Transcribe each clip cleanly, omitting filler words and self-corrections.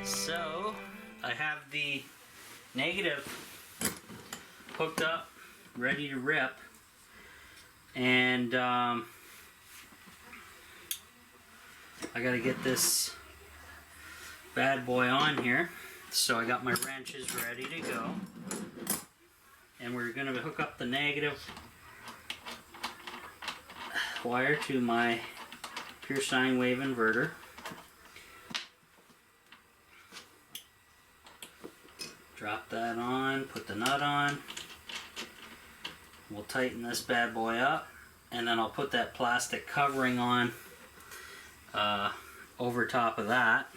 So I have the negative hooked up, ready to rip, and I gotta get this bad boy on here. So I got my wrenches ready to go, and we're gonna hook up the negative wire to my pure sine wave inverter. Drop that on, put the nut on. We'll tighten this bad boy up, and then I'll put that plastic covering on over top of that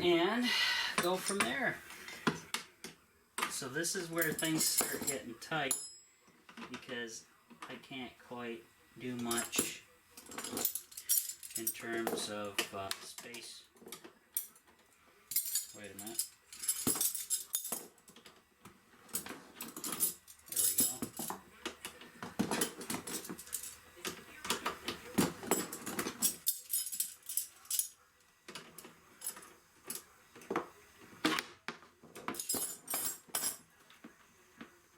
and go from there. So this is where things start getting tight because I can't quite do much in terms of space. Wait a minute. There we go.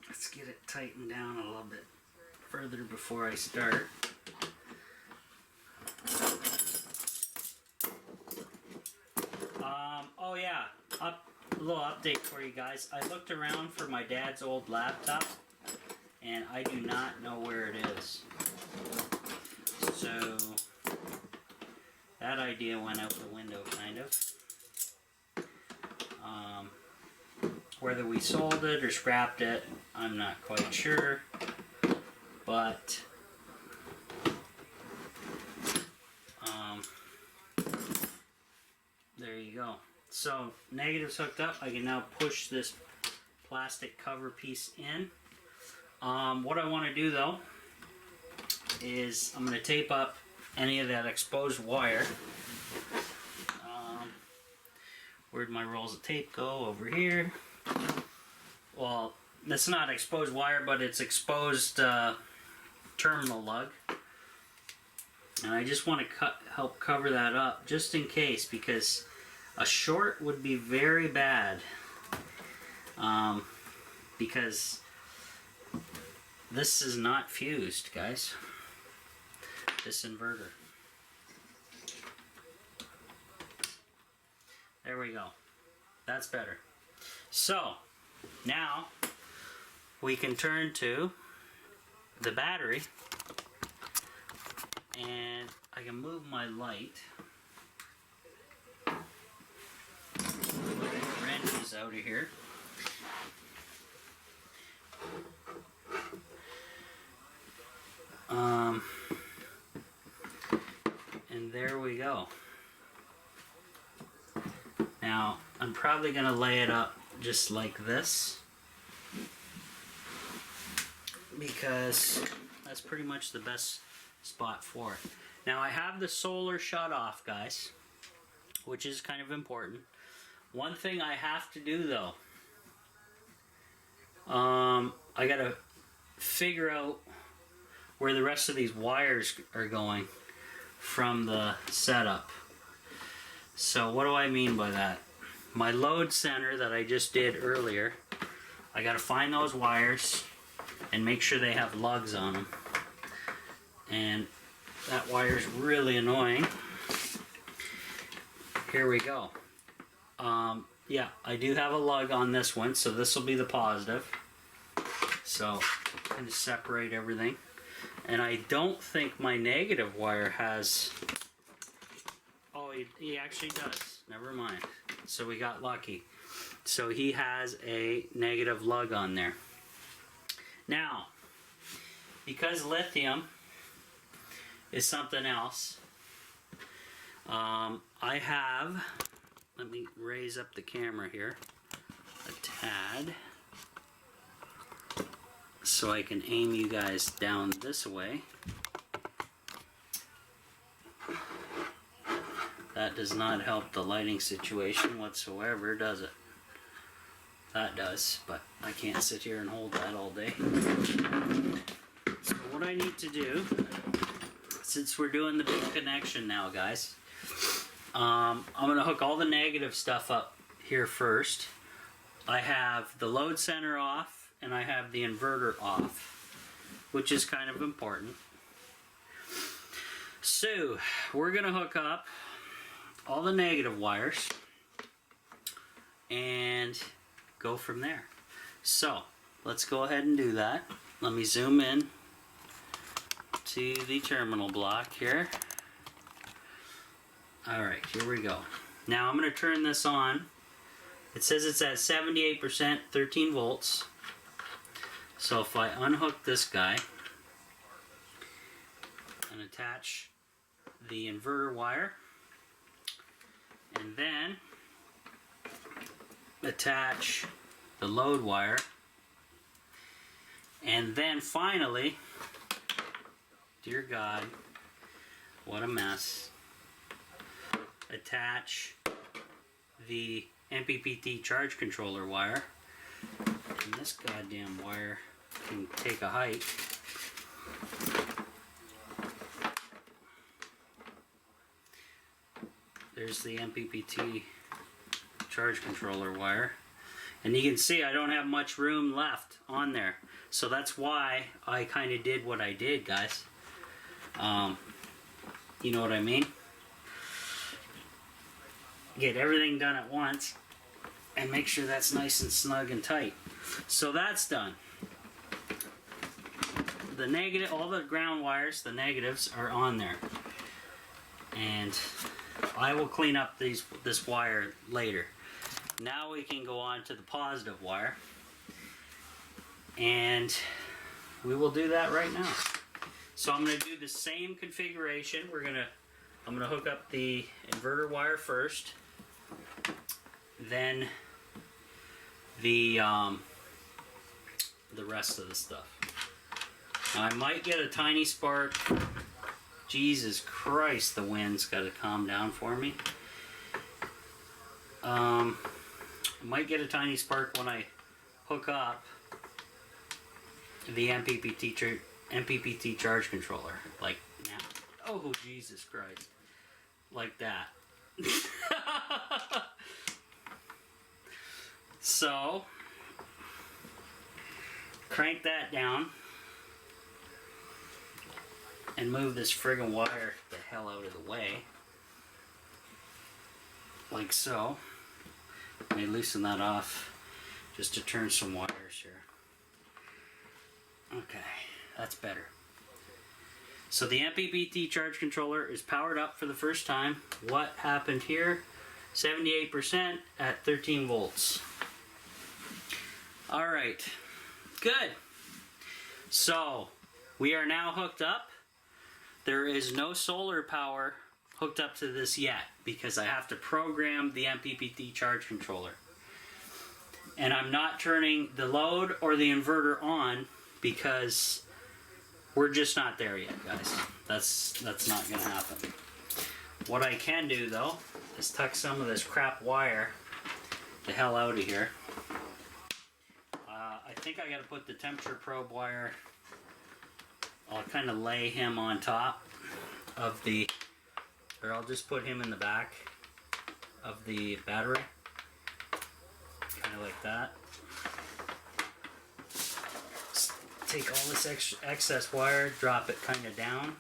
Let's get it tightened down a little bit further before I start. Oh yeah, a little update for you guys. I looked around for my dad's old laptop and I do not know where it is. So that idea went out the window, kind of. Whether we sold it or scrapped it, I'm not quite sure. But there you go. So negative's hooked up. I can now push this plastic cover piece in. What I want to do though is I'm going to tape up any of that exposed wire. Where'd my rolls of tape go? Over here. Well, that's not exposed wire, but it's exposed terminal lug. And I just want to help cover that up just in case, because a short would be very bad, because this is not fused, guys, this inverter. There we go. That's better. So now we can turn to the battery, and I can move my light. Wrenches out of here. And there we go. Now I'm probably going to lay it up just like this, because that's pretty much the best spot for it. Now I have the solar shut off, guys, which is kind of important. One thing I have to do though, I gotta figure out where the rest of these wires are going from the setup. So what do I mean by that? My load center that I just did earlier, I gotta find those wires and make sure they have lugs on them. And that wire's really annoying. Here we go. Yeah, I do have a lug on this one, so this will be the positive. So kind of separate everything. And I don't think my negative wire has... Oh, he actually does. Never mind. So we got lucky. So he has a negative lug on there. Now, because lithium is something else, I have... Let me raise up the camera here a tad so I can aim you guys down this way. That does not help the lighting situation whatsoever, does it? That does, but I can't sit here and hold that all day. So what I need to do, since we're doing the big connection now, guys, I'm going to hook all the negative stuff up here first. I have the load center off and I have the inverter off, which is kind of important. So we're going to hook up all the negative wires and go from there. So let's go ahead and do that. Let me zoom in to the terminal block here. Alright, here we go. Now I'm going to turn this on. It says it's at 78%, 13 volts. So if I unhook this guy and attach the inverter wire, and then attach the load wire, and then finally, dear God, what a mess, attach the MPPT charge controller wire, and this goddamn wire can take a hike. There's the MPPT charge controller wire, and you can see I don't have much room left on there, so that's why I kind of did what I did, guys. You know what I mean? Get everything done at once and make sure that's nice and snug and tight. So that's done. The negative, all the ground wires, the negatives are on there, and I will clean up this wire later. Now we can go on to the positive wire, and we will do that right now. So I'm going to do the same configuration. I'm going to hook up the inverter wire first, then the rest of the stuff. Now I might get a tiny spark. Jesus Christ, the wind's got to calm down for me. I might get a tiny spark when I hook up the MPPT charge controller, like now. Oh, Jesus Christ. Like that. So, crank that down and move this friggin' wire the hell out of the way. Like so. Let me loosen that off just to turn some wires here. Okay, that's better. So the MPPT charge controller is powered up for the first time. What happened here? 78% at 13 volts. Alright, good. So, we are now hooked up. There is no solar power hooked up to this yet because I have to program the MPPT charge controller. And I'm not turning the load or the inverter on because we're just not there yet, guys. That's not gonna happen. What I can do though is tuck some of this crap wire the hell out of here. I think I gotta put the temperature probe wire, I'll kind of lay him on top of the, or I'll just put him in the back of the battery, kind of like that. Just take all this excess wire, drop it kind of down,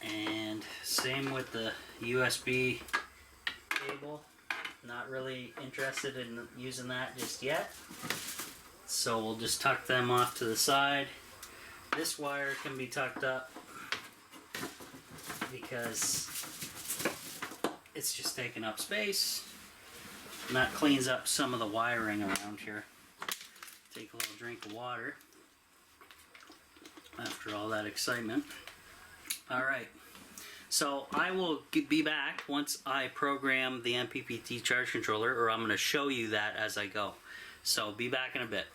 and same with the USB cable. Not really interested in using that just yet, so we'll just tuck them off to the side. This wire can be tucked up because it's just taking up space, and that cleans up some of the wiring around here. Take a little drink of water after all that excitement. Alright, so I will be back once I program the MPPT charge controller, or I'm going to show you that as I go. So be back in a bit.